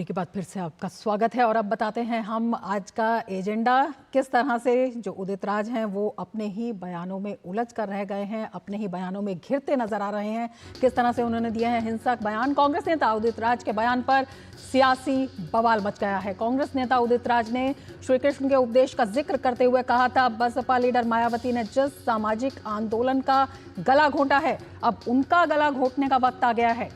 के बाद फिर से आपका स्वागत है। और अब बताते हैं हम आज का एजेंडा। किस तरह से जो उदित राज हैं वो अपने ही बयानों में उलझ कर रह गए हैं, अपने ही बयानों में घिरते नजर आ रहे हैं। किस तरह से उन्होंने दिए हैं हिंसक बयान। कांग्रेस नेता उदित राज के बयान पर सियासी बवाल मच गया है। कांग्रेस नेता उदित राज ने श्री कृष्ण के उपदेश का जिक्र करते हुए कहा था, बसपा लीडर मायावती ने जिस सामाजिक आंदोलन का गला घोंटा है, अब उनका गला घोंटने का वक्त आ गया है।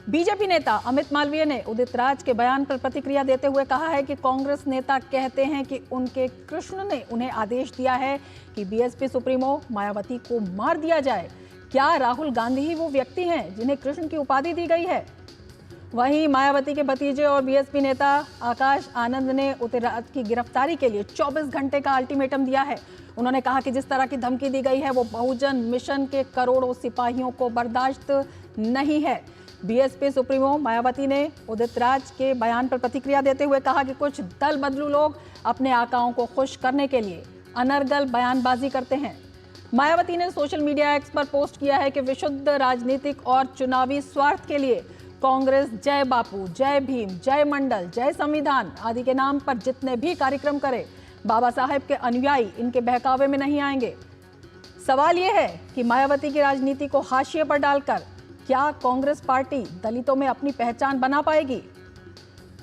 बीजेपी नेता अमित मालवीय ने उदित राज के बयान पर प्रतिक्रिया देते हुए कहा है कि कांग्रेस नेता कहते हैं कि उनके कृष्ण ने उन्हें आदेश दिया है कि बीएसपी सुप्रीमो मायावती को मार दिया जाए। क्या राहुल गांधी ही वो व्यक्ति हैं जिन्हें कृष्ण की उपाधि दी गई है? वहीं मायावती के भतीजे और बीएसपी नेता आकाश आनंद ने उदित राज की गिरफ्तारी के लिए 24 घंटे का अल्टीमेटम दिया है। उन्होंने कहा कि जिस तरह की धमकी दी गई है वो बहुजन मिशन के करोड़ों सिपाहियों को बर्दाश्त नहीं है। बीएसपी सुप्रीमो मायावती ने उदित राज के बयान पर प्रतिक्रिया देते हुए कहा कि कुछ दल बदलू लोग अपने आकाओं को खुश करने के लिए अनर्गल बयानबाजी करते हैं। मायावती ने सोशल मीडिया एक्स पर पोस्ट किया है कि विशुद्ध राजनीतिक और चुनावी स्वार्थ के लिए कांग्रेस जय बापू, जय भीम, जय मंडल, जय संविधान आदि के नाम पर जितने भी कार्यक्रम करे, बाबा साहेब के अनुयायी इनके बहकावे में नहीं आएंगे। सवाल यह है कि मायावती की राजनीति को हाशिए पर डालकर क्या कांग्रेस पार्टी दलितों में अपनी पहचान बना पाएगी?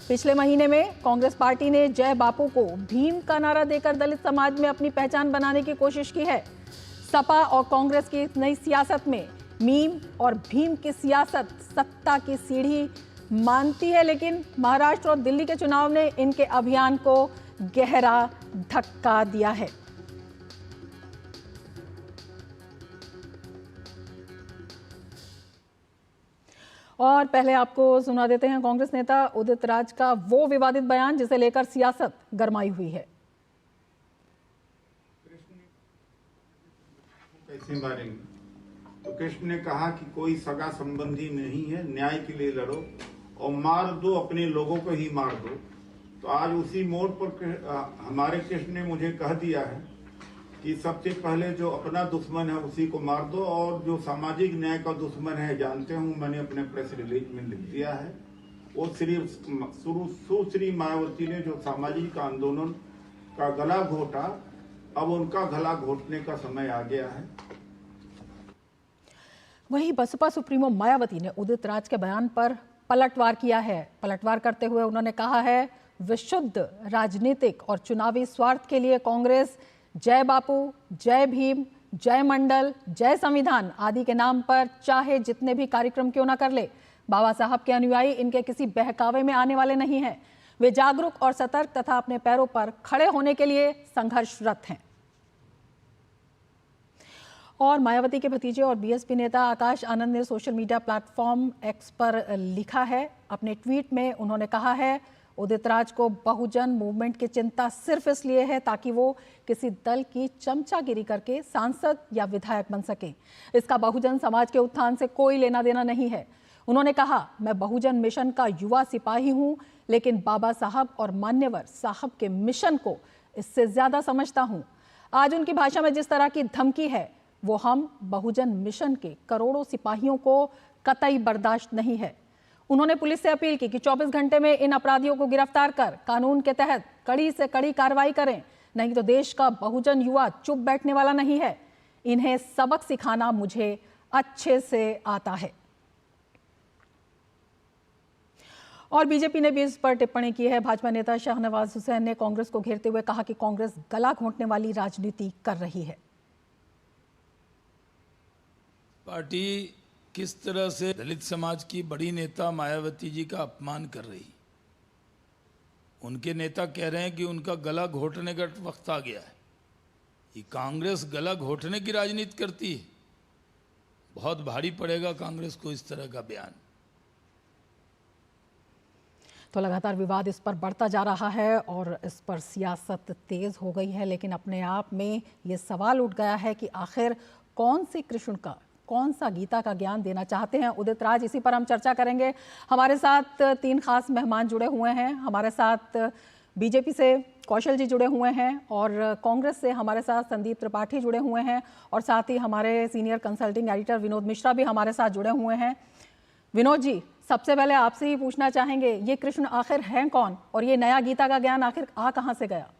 पिछले महीने में कांग्रेस पार्टी ने जय बापू को भीम का नारा देकर दलित समाज में अपनी पहचान बनाने की कोशिश की है। सपा और कांग्रेस की नई सियासत में मीम और भीम की सियासत सत्ता की सीढ़ी मानती है, लेकिन महाराष्ट्र और दिल्ली के चुनाव ने इनके अभियान को गहरा धक्का दिया है। और पहले आपको सुना देते हैं कांग्रेस नेता उदित राज का वो विवादित बयान जिसे लेकर सियासत गरमाई हुई है। कैसे मारेंगे? तो कृष्ण ने कहा कि कोई सगा संबंधी नहीं है, न्याय के लिए लड़ो और मार दो, अपने लोगों को ही मार दो। तो आज उसी मोड़ पर हमारे कृष्ण ने मुझे कह दिया है कि सबसे पहले जो अपना दुश्मन है उसी को मार दो, और जो सामाजिक न्याय का दुश्मन है जानते हूं, मैंने अपने प्रेस रिलीज में लिख दिया है। वो सुश्री मायावती ने जो सामाजिक आंदोलन का गला घोटा, अब उनका गला घोटने का समय आ गया है। वहीं बसपा सुप्रीमो मायावती ने उदित राज के बयान पर पलटवार किया है। पलटवार करते हुए उन्होंने कहा है, विशुद्ध राजनीतिक और चुनावी स्वार्थ के लिए कांग्रेस जय बापू, जय भीम, जय मंडल, जय संविधान आदि के नाम पर चाहे जितने भी कार्यक्रम क्यों ना कर ले, बाबा साहब के अनुयायी इनके किसी बहकावे में आने वाले नहीं हैं। वे जागरूक और सतर्क तथा अपने पैरों पर खड़े होने के लिए संघर्षरत हैं। और मायावती के भतीजे और बीएसपी नेता आकाश आनंद ने सोशल मीडिया प्लेटफॉर्म एक्स पर लिखा है। अपने ट्वीट में उन्होंने कहा है, उदित राज को बहुजन मूवमेंट की चिंता सिर्फ इसलिए है ताकि वो किसी दल की चमचागिरी करके सांसद या विधायक बन सके। इसका बहुजन समाज के उत्थान से कोई लेना देना नहीं है। उन्होंने कहा, मैं बहुजन मिशन का युवा सिपाही हूं, लेकिन बाबा साहब और मान्यवर साहब के मिशन को इससे ज्यादा समझता हूं। आज उनकी भाषा में जिस तरह की धमकी है वो हम बहुजन मिशन के करोड़ों सिपाहियों को कतई बर्दाश्त नहीं है। उन्होंने पुलिस से अपील की कि 24 घंटे में इन अपराधियों को गिरफ्तार कर कानून के तहत कड़ी से कड़ी कार्रवाई करें, नहीं तो देश का बहुजन युवा चुप बैठने वाला नहीं है। इन्हें सबक सिखाना मुझे अच्छे से आता है। और बीजेपी ने भी इस पर टिप्पणी की है। भाजपा नेता शाहनवाज हुसैन ने कांग्रेस को घेरते हुए कहा कि कांग्रेस गला घोंटने वाली राजनीति कर रही है। पार्टी किस तरह से दलित समाज की बड़ी नेता मायावती जी का अपमान कर रही। उनके नेता कह रहे हैं कि उनका गला घोटने का वक्त आ गया है। ये कांग्रेस गला घोटने की राजनीति करती है। बहुत भारी पड़ेगा कांग्रेस को इस तरह का बयान। तो लगातार विवाद इस पर बढ़ता जा रहा है और इस पर सियासत तेज हो गई है, लेकिन अपने आप में ये सवाल उठ गया है कि आखिर कौन से कृष्ण का, कौन सा गीता का ज्ञान देना चाहते हैं उदित राज। इसी पर हम चर्चा करेंगे। हमारे साथ 3 खास मेहमान जुड़े हुए हैं। हमारे साथ बीजेपी से कौशल जी जुड़े हुए हैं और कांग्रेस से हमारे साथ संदीप त्रिपाठी जुड़े हुए हैं और साथ ही हमारे senior consulting editor Vinod Mishra भी हमारे साथ जुड़े हुए हैं। विनोद जी, सबसे पहले आपसे ही पूछना चाहेंगे, ये कृष्ण आखिर हैं कौन और ये नया गीता का ज्ञान आखिर आ कहां से गया?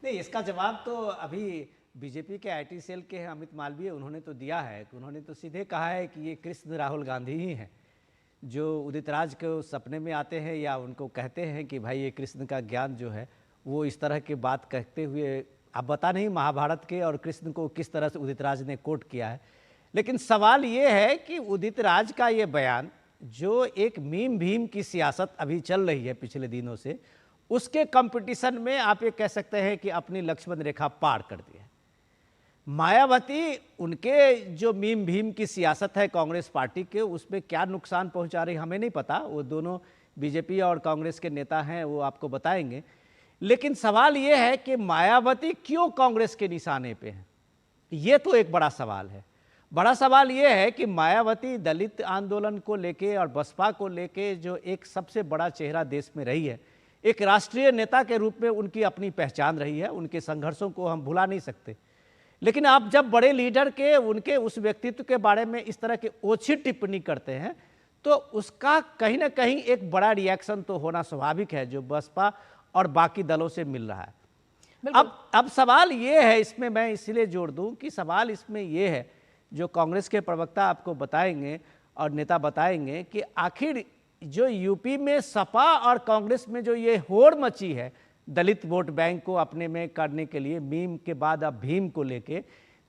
नहीं, इसका जवाब तो अभी बीजेपी के आईटी सेल के अमित मालवीय उन्होंने तो दिया है कि उन्होंने तो सीधे कहा है कि ये कृष्ण राहुल गांधी ही हैं, जो उदित राज को सपने में आते हैं या उनको कहते हैं कि भाई ये कृष्ण का ज्ञान जो है वो इस तरह की बात कहते हुए, अब बता नहीं महाभारत के और कृष्ण को किस तरह से उदित राज ने कोट किया है। लेकिन सवाल ये है कि उदित राज का ये बयान जो एक मीम भीम की सियासत अभी चल रही है पिछले दिनों से, उसके कंपटीशन में आप ये कह सकते हैं कि अपनी लक्ष्मण रेखा पार कर दी है। मायावती उनके जो मीम भीम की सियासत है कांग्रेस पार्टी के, उसमें क्या नुकसान पहुंचा रही हमें नहीं पता, वो दोनों बीजेपी और कांग्रेस के नेता हैं, वो आपको बताएंगे। लेकिन सवाल ये है कि मायावती क्यों कांग्रेस के निशाने पे हैं, ये तो एक बड़ा सवाल है। बड़ा सवाल ये है कि मायावती दलित आंदोलन को लेके और बसपा को लेके जो एक सबसे बड़ा चेहरा देश में रही है, एक राष्ट्रीय नेता के रूप में उनकी अपनी पहचान रही है, उनके संघर्षों को हम भुला नहीं सकते। लेकिन आप जब बड़े लीडर के उनके उस व्यक्तित्व के बारे में इस तरह के ओछी टिप्पणी करते हैं तो उसका कहीं ना कहीं एक बड़ा रिएक्शन तो होना स्वाभाविक है, जो बसपा और बाकी दलों से मिल रहा है। अब सवाल ये है, इसमें मैं इसलिए जोड़ दूं कि सवाल इसमें ये है, जो कांग्रेस के प्रवक्ता आपको बताएंगे और नेता बताएंगे कि आखिर जो यूपी में सपा और कांग्रेस में जो ये होड़ मची है दलित वोट बैंक को अपने में करने के लिए, मीम के बाद अब भीम को लेके,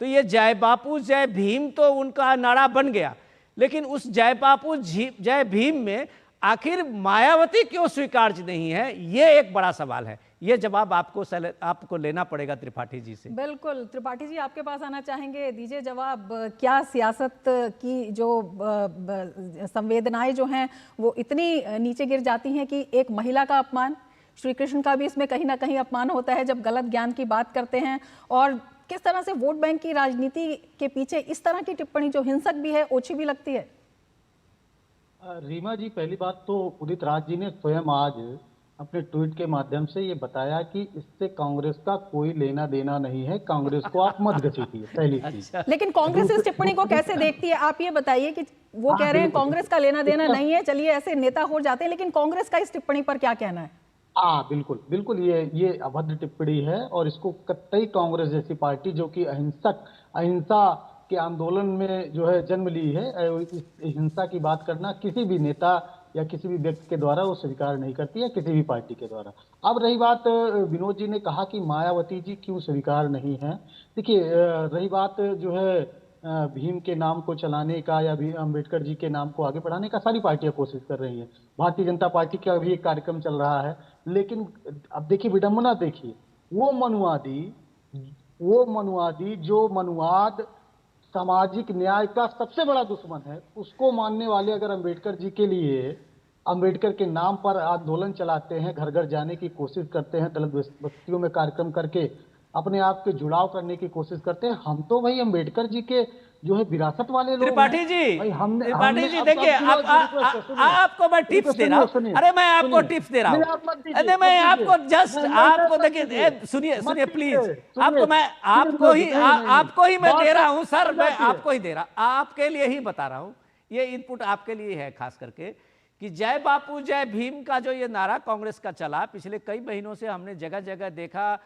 तो ये जय बापू जय भीम तो उनका नारा बन गया, लेकिन उस जय बापू जय भीम में आखिर मायावती क्यों स्वीकार्य नहीं है, ये एक बड़ा सवाल है। ये जवाब आपको लेना पड़ेगा त्रिपाठी जी से। बिल्कुल, त्रिपाठी जी आपके पास आना चाहेंगे, दीजिए जवाब। क्या सियासत की जो संवेदनाएं जो हैं वो इतनी नीचे गिर जाती हैं कि एक महिला का अपमान, श्री कृष्ण का भी इसमें कहीं ना कहीं अपमान होता है जब गलत ज्ञान की बात करते हैं, और किस तरह से वोट बैंक की राजनीति के पीछे इस तरह की टिप्पणी जो हिंसक भी है, ओछी भी लगती है? रीमा जी, पहली बात तो उदित राज जी ने स्वयं आज अपने ट्वीट के माध्यम से ये बताया कि इससे कांग्रेस का कोई लेना देना नहीं है, कांग्रेस को आप मत घसीटिए, पहली चीज। लेकिन कांग्रेस इस टिप्पणी को कैसे देखती है, आप ये बताइए कि वो कह रहे हैं कांग्रेस का लेना देना नहीं है, चलिए ऐसे नेता हो जाते हैं, लेकिन कांग्रेस का इस टिप्पणी पर क्या कहना है? बिल्कुल बिल्कुल, ये अभद्र टिप्पणी है और इसको कतई कांग्रेस जैसी पार्टी जो कि अहिंसा के आंदोलन में जो है जन्म ली है, इस हिंसा की बात करना किसी भी नेता या किसी भी व्यक्ति के द्वारा वो स्वीकार नहीं करती है, किसी भी पार्टी के द्वारा। अब रही बात, विनोद जी ने कहा कि मायावती जी क्यों स्वीकार नहीं है। देखिए, रही बात जो है भीम के नाम को चलाने का या भी अम्बेडकर जी के नाम को आगे बढ़ाने का, सारी पार्टियां कोशिश कर रही हैं। भारतीय जनता पार्टी का भी एक कार्यक्रम चल रहा है, लेकिन अब देखिए विडंबना, देखिए वो मनुवादी जो मनुवाद सामाजिक न्याय का सबसे बड़ा दुश्मन है, उसको मानने वाले अगर अंबेडकर जी के लिए अंबेडकर के नाम पर आंदोलन चलाते हैं, घर घर जाने की कोशिश करते हैं, दलित बस्तियों में कार्यक्रम करके अपने आप के जुड़ाव करने की कोशिश करते हैं, हम तो भाई अंबेडकर जी के जो है विरासत वाले लोग। त्रिपाठी जी, त्रिपाठी जी देखिए, आपको मैं टिप्स दे रहा हूँ। अरे मैं आपको टिप्स दे रहा हूँ, अरे मैं आपको जस्ट आपको देखिए, सुनिए प्लीज, आपको ही मैं दे रहा हूँ सर, मैं आपको ही दे रहा, आपके लिए ही बता रहा हूँ, ये इनपुट आपके लिए है खास करके, कि जय बापू जय भीम का जो ये नारा कांग्रेस का चला पिछले कई महीनों से, हमने जगह जगह देखा,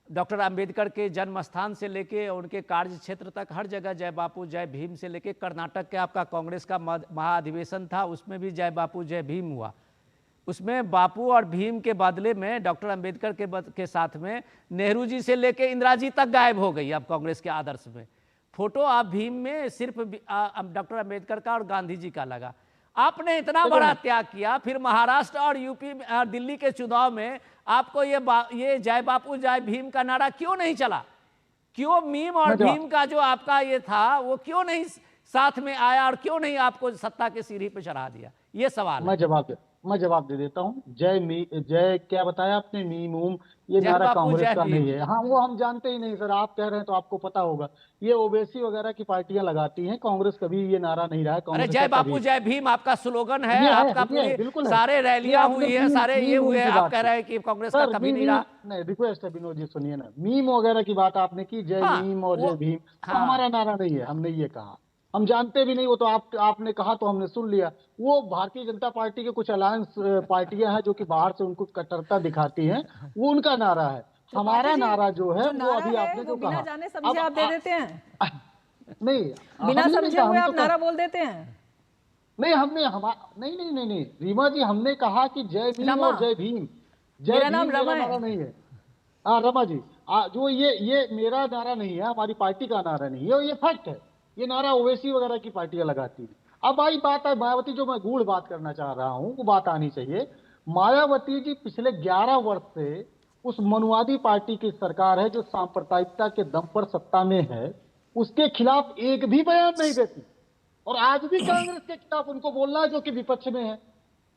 डॉक्टर अंबेडकर के जन्म स्थान से लेके उनके कार्य क्षेत्र तक हर जगह जय बापू जय भीम से लेके, कर्नाटक के आपका कांग्रेस का महाधिवेशन था, उसमें भी जय बापू जय भीम हुआ। उसमें बापू और भीम के बदले में डॉक्टर अंबेडकर के साथ में नेहरू जी से लेके इंदिरा जी तक गायब हो गई। अब कांग्रेस के आदर्श में फोटो आप भीम में सिर्फ डॉक्टर अंबेडकर का और गांधी जी का लगा। आपने इतना बड़ा त्याग किया, फिर महाराष्ट्र और यूपी और दिल्ली के चुनाव में आपको ये जय बापू जय भीम का नारा क्यों नहीं चला? क्यों मीम और भीम का जो आपका ये था वो क्यों नहीं साथ में आया और क्यों नहीं आपको सत्ता के सीढ़ी पे चढ़ा दिया? ये सवाल मैं जवाब दे देता हूँ। जय क्या बताया आपने, मीम उम, ये नारा कांग्रेस का नहीं है। हाँ, वो हम जानते ही नहीं सर, आप कह रहे हैं तो आपको पता होगा। ये ओवैसी वगैरह की पार्टियां लगाती हैं, कांग्रेस कभी ये नारा नहीं रहा है। अरे जय बापू जय भीम आपका स्लोगन है, आपका पूरी सारे रैलियां हुई है, सारे ये हुए, आप कह रहे हैं कि कांग्रेस का कभी नहीं रहा। नहीं, रिक्वेस्ट है विनोद जी, सुनिए ना, मीम वगैरह की बात आपने की, जय मीम और जय भीम, हमारा नारा नहीं है, हमने ये कहा। हम जानते भी नहीं, वो तो आपने कहा तो हमने सुन लिया। वो भारतीय जनता पार्टी के कुछ अलायंस पार्टियां हैं जो कि बाहर से उनको कट्टरता दिखाती हैं, वो उनका नारा है। त्रिपाठी हमारा जी, नारा जो है जो वो नारा अभी है आपने वो जो बिना कहा, जाने समझे आप दे देते हैं, नहीं बिना हमने नहीं समझे कहा, हुए हम आप तो नारा बोल देते हैं। नहीं हमने हम नहीं नहीं नहीं नहीं रीमा जी, हमने कहा कि जय भीम रमा, और जय भीम। जय मेरा नाम भीम रमा मेरा नारा है। नहीं है। हाँ रमा जी, जो ये मेरा नारा नहीं है, हमारी पार्टी का नारा नहीं है, और ये फैक्ट है। ये नारा ओवैसी वगैरह की पार्टियां लगाती है। अब आई बात है मायावती, जो मैं गूढ़ बात करना चाह रहा हूं वो बात आनी चाहिए। मायावती जी पिछले 11 वर्ष से उस मनुवादी पार्टी की सरकार है जो सांप्रदायिकता के दम पर सत्ता में है, उसके खिलाफ एक भी बयान नहीं देती, और आज भी कांग्रेस के खिलाफ उनको बोलना है जो कि विपक्ष में है।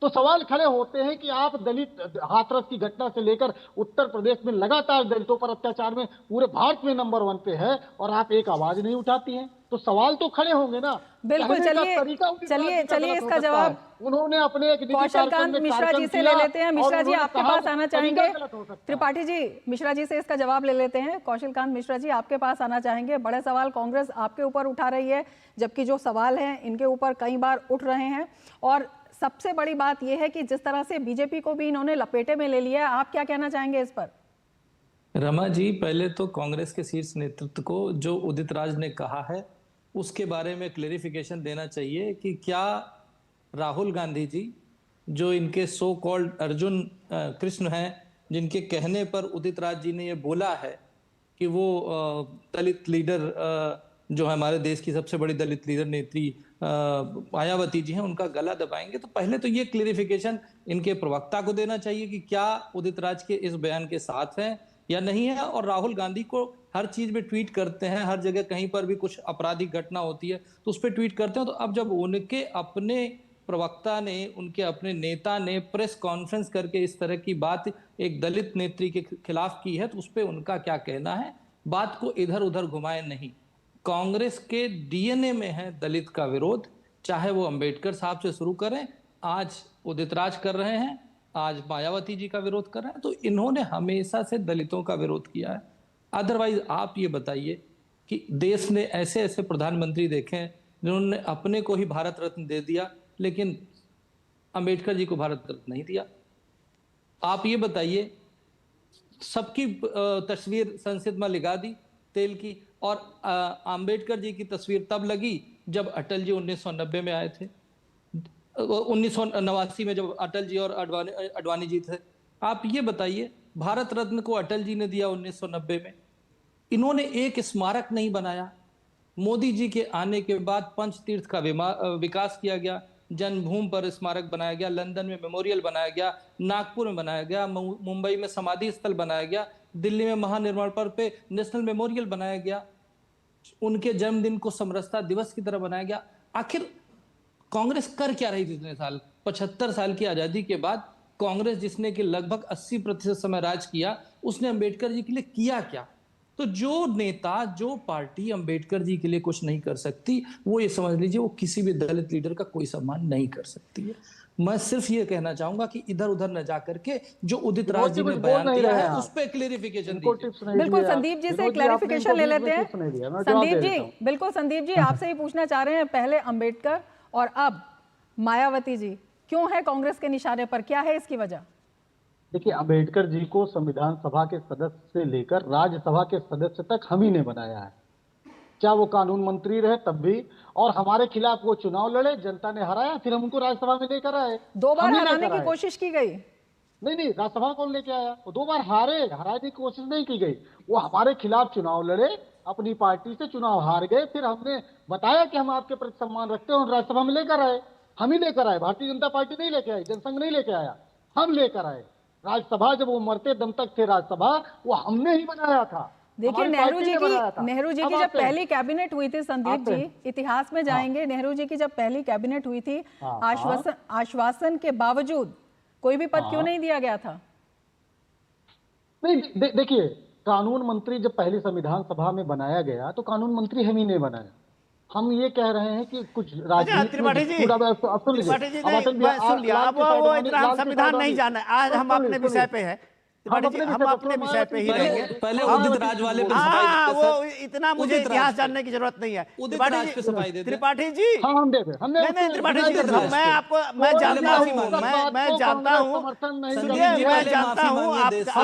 तो सवाल खड़े होते हैं कि आप दलित हाथरस की घटना से लेकर उत्तर प्रदेश में लगातार दलितों पर अत्याचार में पूरे भारत में नंबर 1 पे है, और आप एक आवाज नहीं उठाती हैं। तो सवाल तो खड़े होंगे ना। बिल्कुल, कहने का चलिए तरीका उदित चलिए राज जी का चलिए गलत हो इसका सकता जवाब है। उन्होंने अपने एक निजी कार्यक्रम कौशलकांत में मिश्रा जी कार्यक्रम से ले किया लेते हैं। और मिश्रा जी उन्होंने आपके कहा पास आना तरीका चाहेंगे। गलत हो सकता है। त्रिपाठी जी, मिश्रा जी से इसका जवाब ले लेते हैं। कौशलकांत मिश्रा जी आपके पास आना चाहेंगे। बड़े सवाल कांग्रेस आपके ऊपर उठा रही है, जबकि जो सवाल हैं इनके ऊपर कई बार उठ रहे हैं, और सबसे बड़ी बात यह है कि जिस तरह से बीजेपी को भी इन्होंने लपेटे में ले लिया है, आप क्या कहना चाहेंगे इस पर? रमा जी, पहले तो कांग्रेस के शीर्ष नेतृत्व को जो उदित राज ने कहा है उसके बारे में क्लेरिफिकेशन देना चाहिए कि क्या राहुल गांधी जी, जो इनके सो कॉल्ड अर्जुन कृष्ण हैं, जिनके कहने पर उदित राज जी ने ये बोला है कि वो दलित लीडर जो है हमारे देश की सबसे बड़ी दलित लीडर नेत्री मायावती जी हैं, उनका गला दबाएंगे, तो पहले तो ये क्लेरिफिकेशन इनके प्रवक्ता को देना चाहिए कि क्या उदित राज के इस बयान के साथ है या नहीं है। और राहुल गांधी को हर चीज में ट्वीट करते हैं, हर जगह कहीं पर भी कुछ आपराधिक घटना होती है तो उस पर ट्वीट करते हैं। तो अब जब उनके अपने प्रवक्ता ने, उनके अपने नेता ने प्रेस कॉन्फ्रेंस करके इस तरह की बात एक दलित नेत्री के खिलाफ की है, तो उस पर उनका क्या कहना है। बात को इधर उधर घुमाए नहीं। कांग्रेस के डीएनए में है दलित का विरोध, चाहे वो अंबेडकर साहब से शुरू करें, आज उदित राज कर रहे हैं, आज मायावती जी का विरोध कर रहे हैं। तो इन्होंने हमेशा से दलितों का विरोध किया है। अदरवाइज आप ये बताइए कि देश ने ऐसे ऐसे प्रधानमंत्री देखे हैं जिन्होंने अपने को ही भारत रत्न दे दिया, लेकिन अंबेडकर जी को भारत रत्न नहीं दिया। आप ये बताइए, सबकी तस्वीर संसद में लगा दी तेल की, और अंबेडकर जी की तस्वीर तब लगी जब अटल जी 1990 में आए थे, 1989 में जब अटल जी और अडवाणी जी थे। आप ये बताइए, भारत रत्न को अटल जी ने दिया 1990 में, इन्होंने एक स्मारक नहीं बनाया। मोदी जी के आने के बाद पंचतीर्थ का विकास किया गया, जन्मभूमि पर स्मारक बनाया गया, लंदन में मेमोरियल बनाया गया, नागपुर में बनाया गया, मुंबई में समाधि स्थल बनाया गया, दिल्ली में महानिर्माण पर्व पे नेशनल मेमोरियल बनाया गया, उनके जन्मदिन को समरसता दिवस की तरह बनाया गया। आखिर कांग्रेस कर क्या रही थी इतने साल? 75 साल की आजादी के बाद कांग्रेस, जिसने कि लगभग 80% समय राज किया, उसने अंबेडकर जी के लिए किया क्या? तो जो नेता, जो पार्टी अंबेडकर जी के लिए कुछ नहीं कर सकती, वो ये समझ लीजिए वो किसी भी दलित लीडर का कोई सम्मान नहीं कर सकती है। मैं सिर्फ ये कहना चाहूंगा कि इधर उधर न जा करके जो उदित राज जी ने बयान दिया है उस पर क्लेरिफिकेशन दीजिए। बिल्कुल, संदीप जी से क्लैरिफिकेशन ले लेते हैं। संदीप जी, बिल्कुल संदीप जी, आपसे ही पूछना चाह रहे हैं, पहले अंबेडकर और अब मायावती जी क्यों है कांग्रेस के निशाने पर, क्या है इसकी वजह? देखिए, अंबेडकर जी को संविधान सभा के सदस्य से लेकर राज्यसभा के सदस्य तक हम ही ने बनाया है, चाहे वो कानून मंत्री रहे तब भी, और हमारे खिलाफ वो चुनाव लड़े, जनता ने हराया, फिर हम उनको राज्यसभा में लेकर आए। 2 बार हराने की कोशिश की गई। नहीं, राज्यसभा कौन लेके आया? वो 2 बार हारे, हराने की कोशिश नहीं की गई। वो हमारे खिलाफ चुनाव लड़े, अपनी पार्टी से चुनाव हार गए, फिर हमने बताया कि हम आपके प्रति सम्मान रखते हैं और राज्यसभा में लेकर आए। हम ही लेकर आए, भारतीय जनता पार्टी नहीं लेके आई, जनसंघ नहीं लेके आया, हम लेकर आए। राज्यसभा जब वो मरते दम तक थे, राज्यसभा वो हमने ही बनाया था। देखिए, नेहरू जी की जब पहली कैबिनेट हुई थी, संदीप जी इतिहास में जाएंगे, नेहरू जी की जब पहली कैबिनेट हुई थी, आश्वासन के बावजूद कोई भी पद क्यों नहीं दिया गया था? नहीं, देखिए, कानून मंत्री जब पहली संविधान सभा में बनाया गया तो कानून मंत्री हम ही नहीं बनाया। हम ये कह रहे हैं कि कुछ त्रिपाठी जी सुन लिया, अब वो इतना हम संविधान नहीं जाना, आज हम अपने विषय पे है। त्रिपाठी जी, हम अपने विषय पे ही रहेंगे। पहले उदित राज वाले पे सफाई हाँ, देते वो सर। इतना मुझे उदित राज इतिहास पे। जानने की जरूरत नहीं है। उदित राज पे सफाई देते। त्रिपाठी जी, हाँ हम दे दे, हमने नहीं त्रिपाठी जी, उदित राज मैं पे। आपको मैं जानता माफी हूँ, मांगिए। मैं जानता हूँ, समर्थन नहीं सुनिए, संदीप जी, मैं पहले जानता माफी हूँ मांगिए देश से।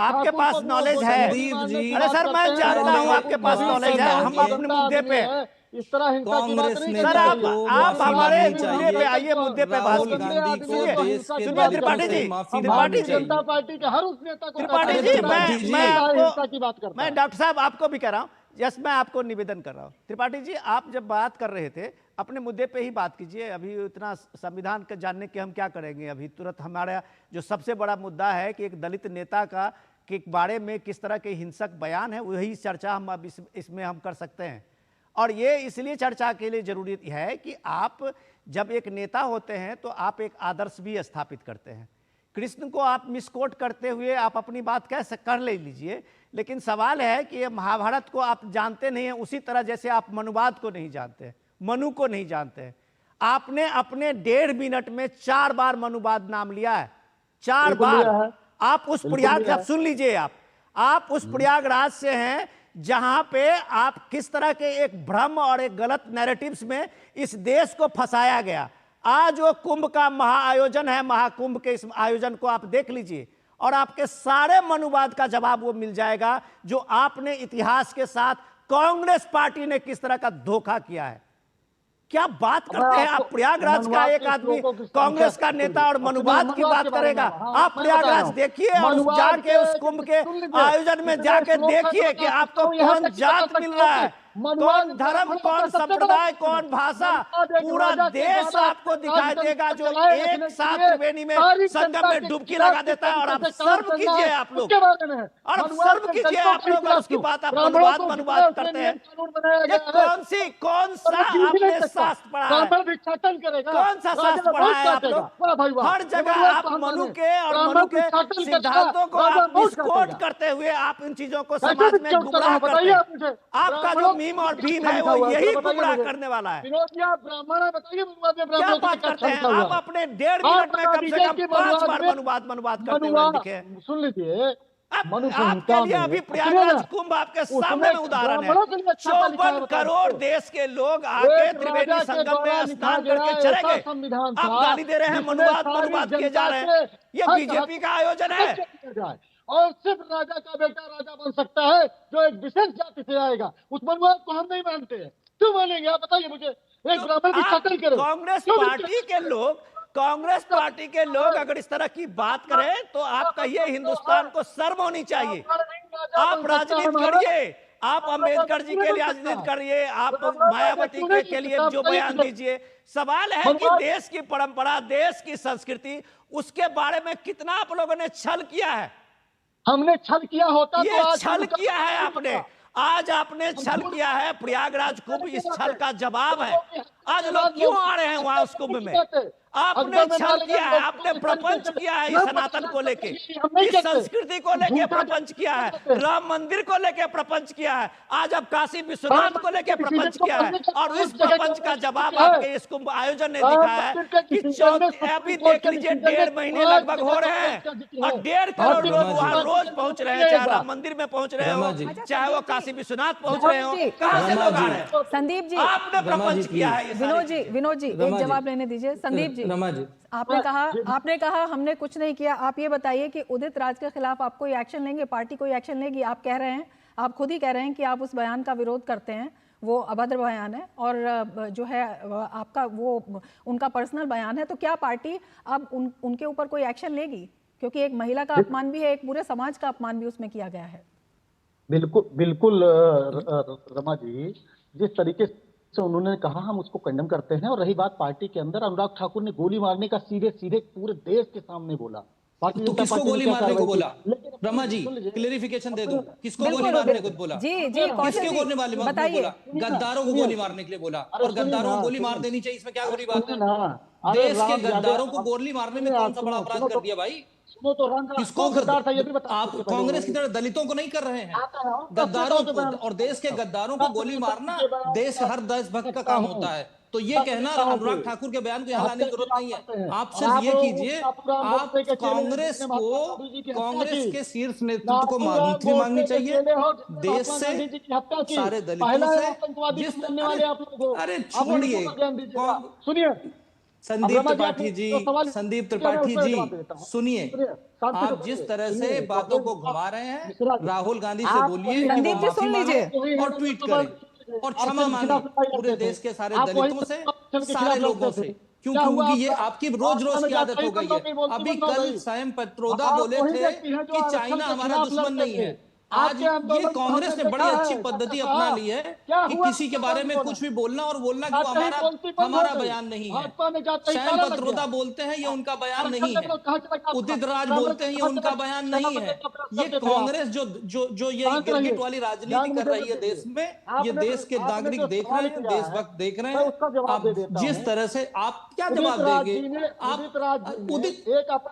आपके पास नॉलेज है। संदीप जी, अरे सर, मैं जानता हूँ आपके पास माफी नॉलेज है। हम मांगिए। अपने मुद्दे पे, इस तरह हिंसा की बात कांग्रेस नहीं नेता सर, करनी को चाहिए। आप माफी हमारे मांगनी मुद्दे पे आइए, मुद्दे पे बात राहुल कीजिए। गांधी को सुनिए, देश के सुनिए दिल त्रिपाठी से जी, माफी त्रिपाठी मांगनी जी, जनता चाहिए। पार्टी के हर उस नेता को त्रिपाठी अरे जी, त्रिपाठी जी, मैं हिंसा की बात आपको, करता मैं है। डॉक्टर साहब आपको भी कह रहा हूँ, यस, मैं आपको निवेदन कर रहा हूँ। त्रिपाठी जी, आप जब बात कर रहे थे, अपने मुद्दे पे ही बात कीजिए। अभी इतना संविधान का जानने के हम क्या करेंगे? अभी तुरंत हमारा जो सबसे बड़ा मुद्दा है कि एक दलित नेता का के बारे में किस तरह के हिंसक बयान है, वही चर्चा हम अब इसमें हम कर सकते हैं। और ये इसलिए चर्चा के लिए जरूरी है कि आप जब एक नेता होते हैं तो आप एक आदर्श भी स्थापित करते हैं। कृष्ण को आप मिसकोट करते हुए आप अपनी बात कर ले लीजिए, लेकिन सवाल है कि महाभारत को आप जानते नहीं हैं, उसी तरह जैसे आप मनुवाद को नहीं जानते, मनु को नहीं जानते। आपने अपने 1.5 मिनट में 4 बार मनुवाद नाम लिया है, 4 बार। आप उस प्रयागराज, सुन लीजिए, आप उस प्रयागराज से हैं जहां पे आप किस तरह के एक भ्रम और एक गलत नैरेटिव्स में इस देश को फंसाया गया। आज वो कुंभ का महाआयोजन है, महाकुंभ के इस आयोजन को आप देख लीजिए और आपके सारे मनुवाद का जवाब वो मिल जाएगा जो आपने इतिहास के साथ कांग्रेस पार्टी ने किस तरह का धोखा किया है। क्या बात करते हैं आप? प्रयागराज का एक आदमी कांग्रेस का नेता और मनुवाद की बात करेगा? आप प्रयागराज देखिए और जाके उस कुंभ के आयोजन में जाके देखिए कि आपको कौन जात मिल रहा है, कौन धर्म, कौन संप्रदाय, कौन भाषा। पूरा देश आपको दिखाई देगा जो एक साथ त्रिवेणी में संगम में डुबकी लगा देता है। और आप सर्व कीजिए, आप लोग, और आप सर्व कीजिए आप लोग, और उसकी बात आप मनुवाद करते हैं। ये कौन सा आपने शास्त्र पढ़ा है? कौन सा शास्त्र पढ़ा है आप लोग? हर जगह आप मनु के और मनु के सिद्धांतों को आप विस्फोट करते हुए आप इन चीजों को समाज में गुमराह करते हैं। आपका जो मीम और भीम है वो यही गुमराह करने वाला है। क्या बात करते हैं आप? अपने 1.5 मिनट में कम से कम 5 बार मनुवाद करते हुए दिखे। सुन लीजिए, आपके लिए अभी प्रयागराज कुंभ आपके सामने में उदाहरण है। 54 करोड़ देश के लोग आके त्रिवेणी संगम में स्नान करके चले गए। आप गाली दे रहे हैं, मनुवाद किए जा रहे हैं। ये बीजेपी का आयोजन है। और सिर्फ राजा का बेटा राजा बन सकता है जो एक विशेष जाति से आएगा। उस मनुवाद को हम नहीं मानते हैं। क्यों मानेंगे आप बताइए मुझे? एक ब्राह्मण की कत्ल करें। कांग्रेस पार्टी के लोग अगर इस तरह की बात करें तो आप कहिए हिंदुस्तान को शर्म होनी चाहिए। आप राजनीति करिए, आप अंबेडकर जी के लिए राजनीति करिए, आप मायावती के लिए जो बयान दीजिए। सवाल है कि देश की परंपरा, देश की संस्कृति, उसके बारे में कितना आप लोगों ने छल किया है। हमने छल किया होता ये तो छल किया है आपने, आज आपने छल किया है। प्रयागराज कुंभ इस छल का जवाब है। आज लोग क्यों आ रहे हैं वहां उस कुंभ में? आपने छल किया है, आपने प्रपंच किया है इस सनातन को लेके, इस संस्कृति को लेके प्रपंच किया है, राम मंदिर को लेके प्रपंच किया है, आज अब काशी विश्वनाथ को लेके प्रपंच किया है। और इस प्रपंच का जवाब आपके इस कुंभ आयोजन ने दिखाया है कि अभी देख लीजिए 1.5 महीने लगभग हो रहे हैं और 1.5 करोड़ लोग वहां रोज पहुंच रहे हैं, चाहे राम मंदिर में पहुंच रहे हो, चाहे वो काशी विश्वनाथ पहुंच रहे हो। कहां से लोग आ रहे हैं? संदीप जी, आपने प्रपंच किया है। विनोद जी एक जवाब लेने दीजिए। संदीप जी, आपने कहा हमने कुछ नहीं किया। आप ये बताइए कि उदित राज के खिलाफ आप कोई एक्शन लेंगे, पार्टी कोई एक्शन लेगी? आप कह रहे हैं, आप खुद ही कह रहे हैं कि आप उस बयान का विरोध करते हैं, वो अभद्र बयान है और जो है आपका वो उनका पर्सनल बयान है। तो क्या पार्टी अब उनके ऊपर कोई एक्शन लेगी? क्योंकि एक महिला का अपमान भी है, एक पूरे समाज का अपमान भी उसमें किया गया है। बिल्कुल रमा जी, जिस तरीके से उन्होंने कहा हम उसको कंडेम करते हैं। और रही बात पार्टी के अंदर, अनुराग ठाकुर ने गोली मारने का सीधे पूरे देश के सामने बोला। तो किसको गोली मारने को बोला? रमा जी क्लेरिफिकेशन दे दो, किसको गोली मारने को बोला? जी किसके गोली मारने को बोला? गद्दारों को गोली मारने के लिए बोला। और गद्दारों को गोली मार देनी चाहिए, इसमें क्या बुरी बात है? देश के गद्दारों को गोली मारने में कौन सा बड़ा अपराध कर दिया भाई? किसको गद्दार था ये भी बता। आप कांग्रेस की तरह दलितों को नहीं कर रहे हैं, गद्दारों को। और देश के गद्दारों को गोली मारना देश हर देशभक्त का काम होता है। तो ये कहना अनुराग ठाकुर के बयान को यहाँ लाने की जरूरत नहीं है। आप सिर्फ ये कीजिए, आप कांग्रेस के शीर्ष नेतृत्व को माफी मांगनी चाहिए देश से, सारे दलितों से, जिस अरे छोड़िए, सुनिए संदीप त्रिपाठी जी सुनिए, आप जिस तरह से बातों को घुमा रहे हैं, राहुल गांधी से बोलिए संदीप जी सुन लीजिए और ट्वीट करें और क्षमा मांगे पूरे देश के सारे दलितों से, सारे लोगों से, क्योंकि ये आपकी रोज रोज की आदत हो गई है। अभी कल सैम पित्रोदा बोले थे कि चाइना हमारा दुश्मन नहीं है। आज ये कांग्रेस ने बड़ी अच्छी पद्धति अपना ली है कि किसी के बारे में कुछ भी बोलना और बोलना कि वो हमारा बयान नहीं है। सैम पित्रोदा बोलते हैं ये उनका बयान नहीं है, उदित राज बोलते हैं ये उनका बयान नहीं है। ये कांग्रेस जो ये गिरगिट वाली राजनीति कर रही है देश में, ये देश के नागरिक देख रहे हैं, देशभक्त देख रहे हैं। आप जिस तरह से आप क्या जवाब देंगे? आप उदित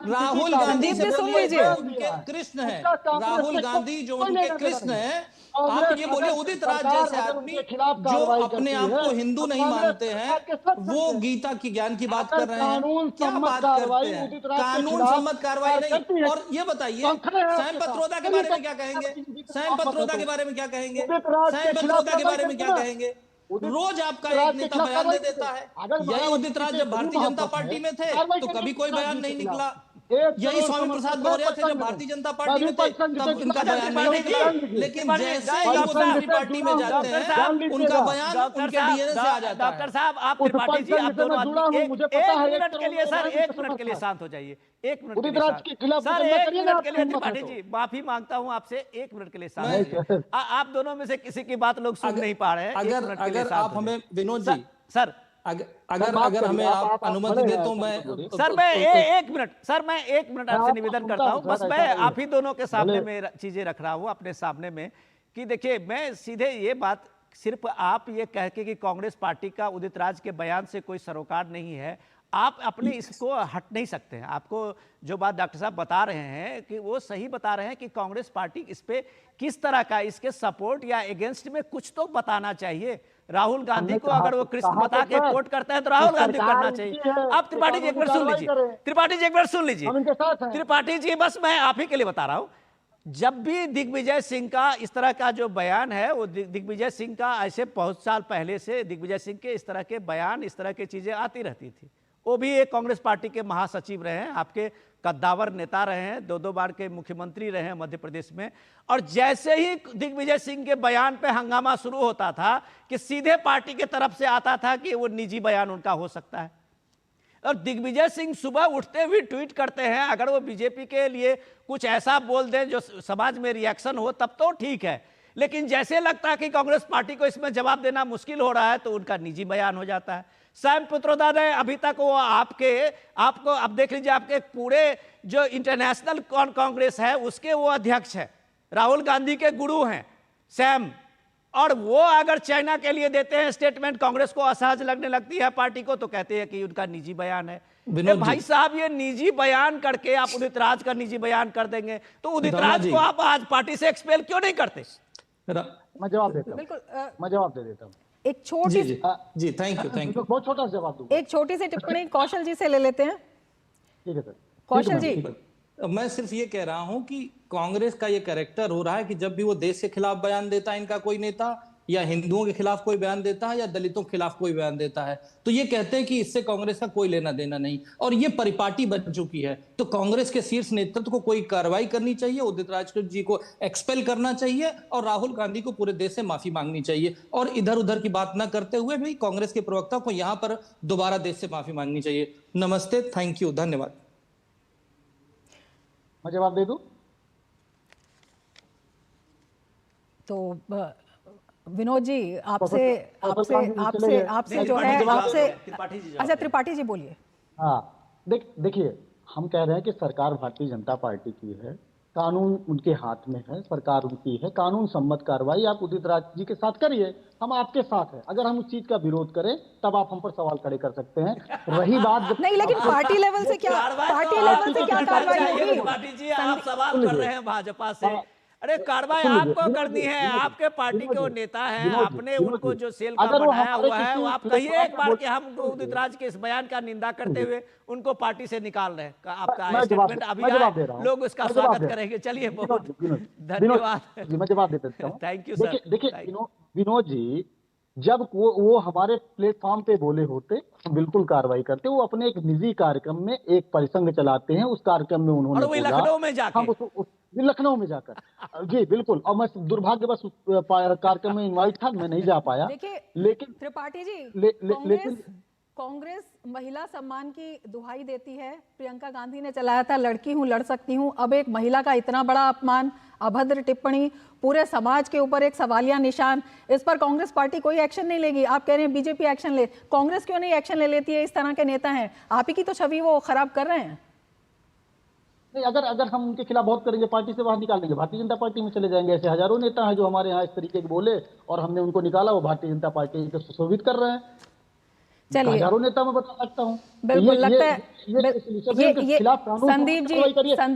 राहुल गांधी से बोलिए कृष्ण है, राहुल गांधी जो उनके कृष्ण है, आप ये बोले उदित राज जैसे आदमी जो अपने आप को हिंदू नहीं मानते हैं, वो गीता की ज्ञान की बात कर रहे हैं, क्या बात करते हैं? कानून सम्मत कार्रवाई नहीं। और ये बताइए सैम पित्रोदा के बारे में क्या कहेंगे? सैम पित्रोदा के बारे में क्या कहेंगे? सैम पित्रोदा के बारे में क्या कहेंगे? रोज आपका एक नेता बयान दे देता है। यही उदित राज जब भारतीय जनता पार्टी में थे तो कभी कोई बयान नहीं निकला। यही स्वामी प्रसाद मौर्य थे जब भारतीय जनता पार्टी में थे, तब इनका बयान नहीं निकला। लेकिन जैसे ही वो दूसरी पार्टी में जाते हैं उनका बयान उनके डीएनए से आ जाता है। डॉक्टर साहब, आप त्रिपाठी जी, आप दोनों आदमी एक मिनट के लिए सर, एक मिनट के लिए शांत हो जाइए। एक मिनट के लिए सर, एक मिनट के लिए त्रिपाठी जी माफी मांगता हूं आपसे, एक मिनट के लिए शांत होइए। आप दोनों में से किसी की बात लोग सुन नहीं पा रहे हैं। अगर आप हमें विनोद जी सर अगर हमें आप अनुमति दे तो मैं सर मैं एक मिनट आपसे निवेदन करता हूं। बस मैं आप ही दोनों के सामने में चीजें रख रहा हूं अपने सामने में कि देखिए, मैं सीधे ये बात, सिर्फ आप ये कह के कि कांग्रेस पार्टी का उदित राज के बयान से कोई सरोकार नहीं है, आप अपने इसको हट नहीं सकते हैं। आपको जो बात डॉक्टर साहब बता रहे हैं कि वो सही बता रहे हैं कि कांग्रेस पार्टी इस पे किस तरह का, इसके सपोर्ट या अगेंस्ट में कुछ तो बताना चाहिए। राहुल गांधी को अगर वो कृष्ण बता के कोट करते हैं तो राहुल गांधी करना चाहिए। आप त्रिपाठी जी एक मिनट सुन लीजिए, त्रिपाठी जी एक मिनट सुन लीजिए, त्रिपाठी जी बस मैं आप ही के लिए बता रहा हूं। जब भी दिग्विजय सिंह का इस तरह का जो बयान है, वो दिग्विजय सिंह का ऐसे बहुत साल पहले से दिग्विजय सिंह के इस तरह के बयान, इस तरह की चीजें आती रहती थी। वो भी एक कांग्रेस पार्टी के महासचिव रहे हैं, आपके कद्दावर नेता रहे हैं, 2 बार के मुख्यमंत्री रहे हैं मध्य प्रदेश में। और जैसे ही दिग्विजय सिंह के बयान पे हंगामा शुरू होता था कि सीधे पार्टी के तरफ से आता था कि वो निजी बयान उनका हो सकता है। और दिग्विजय सिंह सुबह उठते हुए ट्वीट करते हैं, अगर वो बीजेपी के लिए कुछ ऐसा बोल दें जो समाज में रिएक्शन हो तब तो ठीक है, लेकिन जैसे लगता है कि कांग्रेस पार्टी को इसमें जवाब देना मुश्किल हो रहा है तो उनका निजी बयान हो जाता है। सैम पित्रोदा ने अभी तक वो आपको अब देख लीजिए, आपके पूरे जो इंटरनेशनल कांग्रेस है उसके वो अध्यक्ष है, राहुल गांधी के गुरु हैं सैम, और वो अगर चाइना के लिए देते हैं स्टेटमेंट, कांग्रेस को असहज लगने लगती है पार्टी को, तो कहते हैं कि उनका निजी बयान है। भाई साहब, ये निजी बयान करके आप उदित राज का निजी बयान कर देंगे तो उदित राज को आप आज पार्टी से एक्सपेल क्यों नहीं करते? मैं जवाब देता हूं, बिल्कुल मैं जवाब दे देता हूं। एक छोटी जी थैंक यू बहुत छोटा सा जवाब दूंगा। एक छोटी सी टिप्पणी कौशल जी से ले लेते हैं। ठीक है सर। कौशल जी, मैं सिर्फ ये कह रहा हूं कि कांग्रेस का ये कैरेक्टर हो रहा है कि जब भी वो देश के खिलाफ बयान देता है इनका कोई नेता, या हिंदुओं के खिलाफ कोई बयान देता है, या दलितों के खिलाफ कोई बयान देता है, तो ये कहते हैं कि इससे कांग्रेस का कोई लेना देना नहीं, और ये परिपाटी बन चुकी है। तो कांग्रेस के शीर्ष नेतृत्व को कोई कार्रवाई करनी चाहिए, उदित राज जी को एक्सपेल करना चाहिए, और राहुल गांधी को पूरे देश से माफी मांगनी चाहिए, और इधर उधर की बात ना करते हुए भी कांग्रेस के प्रवक्ता को यहां पर दोबारा देश से माफी मांगनी चाहिए। नमस्ते, थैंक यू, धन्यवाद। मैं जवाब दे दूं? तो विनोद जी आपसे जो है आपसे, अच्छा त्रिपाठी जी बोलिए। हाँ, देखिए, हम कह रहे हैं कि सरकार भारतीय जनता पार्टी की है, कानून उनके हाथ में है, सरकार उनकी है, कानून सम्मत कार्रवाई आप उदित राज जी के साथ करिए, हम आपके साथ हैं। अगर हम उस चीज का विरोध करें तब आप हम पर सवाल खड़े कर सकते हैं। रही बात नहीं, लेकिन पार्टी लेवल से क्या कार्रवाई होगी? पार्टी जी, आप सवाल कर रहे हैं भाजपा से, अरे कार्रवाई सुनिए, आपको विनोद करनी जी, है, विनोद जी, आपके पार्टी के वो विनोद जी, नेता हैं, विनोद जी, आपने विनोद उनको जी, जो सेल का अगर वो बनाया हमारे हुआ है, वो किसी आप कहिए एक बार कि हम सुनिए, उदित राज के इस बयान का निंदा करते हुए उनको पार्टी से निकाल रहे हैं। आपका मैं जवाब स्टेटमेंट अभी मैं जवाब आए, दे रहा हूँ, लोग उसका मैं जवाब स्वागत दे रहा हूँ। करेंगे। चलिए, विनोद बहुत जी, विनोद धन्यवाद। जी, मैं जवाब दे देता हूँ। Thank you sir. देखिए विनोद जी, जब वो हमारे प्लेटफॉर्म पे बोले होते हम बिल्कुल कार्रवाई करते। वो अपने एक निजी कार्यक्रम में एक परिसंघ चलाते हैं, उस कार्यक्रम में और उन्होंने वही बोला, लखनऊ में जाके, हम लखनऊ में जाकर, जी बिल्कुल, और मैं दुर्भाग्यवश उस कार्यक्रम में इनवाइट था, मैं नहीं जा पाया। देखिए लेकिन त्रिपाठी जी, लेकिन कांग्रेस महिला सम्मान की दुहाई देती है। प्रियंका गांधी ने चलाया था लड़की हूं लड़ सकती हूं, अब एक महिला का इतना बड़ा अपमान, अभद्र टिप्पणी, पूरे समाज के ऊपर एक सवालिया निशान, इस पर कांग्रेस पार्टी कोई एक्शन नहीं लेगी। आप कह रहे हैं बीजेपी एक्शन ले, कांग्रेस क्यों नहीं एक्शन ले लेती है? इस तरह के नेता हैं, आप ही की तो छवि वो खराब कर रहे हैं। नहीं, अगर हम उनके खिलाफ बहुत करेंगे, पार्टी से बाहर निकाल देंगे, भारतीय जनता पार्टी में चले जाएंगे। ऐसे हजारों नेता हैं जो हमारे यहाँ इस तरीके के बोले और हमने उनको निकाला, वो भारतीय जनता पार्टी को सुशोभित कर रहे हैं। चलिए, हजारों नेता मैं बता सकता हूँ। बिल्कुल लगता है ये खिलाफ कानून संदीप जी,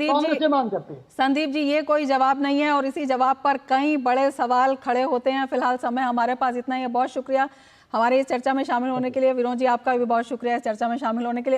कांग्रेस से मांग करते हैं। संदीप जी, ये कोई जवाब नहीं है और इसी जवाब पर कई बड़े सवाल खड़े होते हैं। फिलहाल समय हमारे पास इतना ही है। बहुत शुक्रिया हमारे इस चर्चा में शामिल होने के लिए। विनोद जी, आपका भी बहुत शुक्रिया इस चर्चा में शामिल होने के लिए।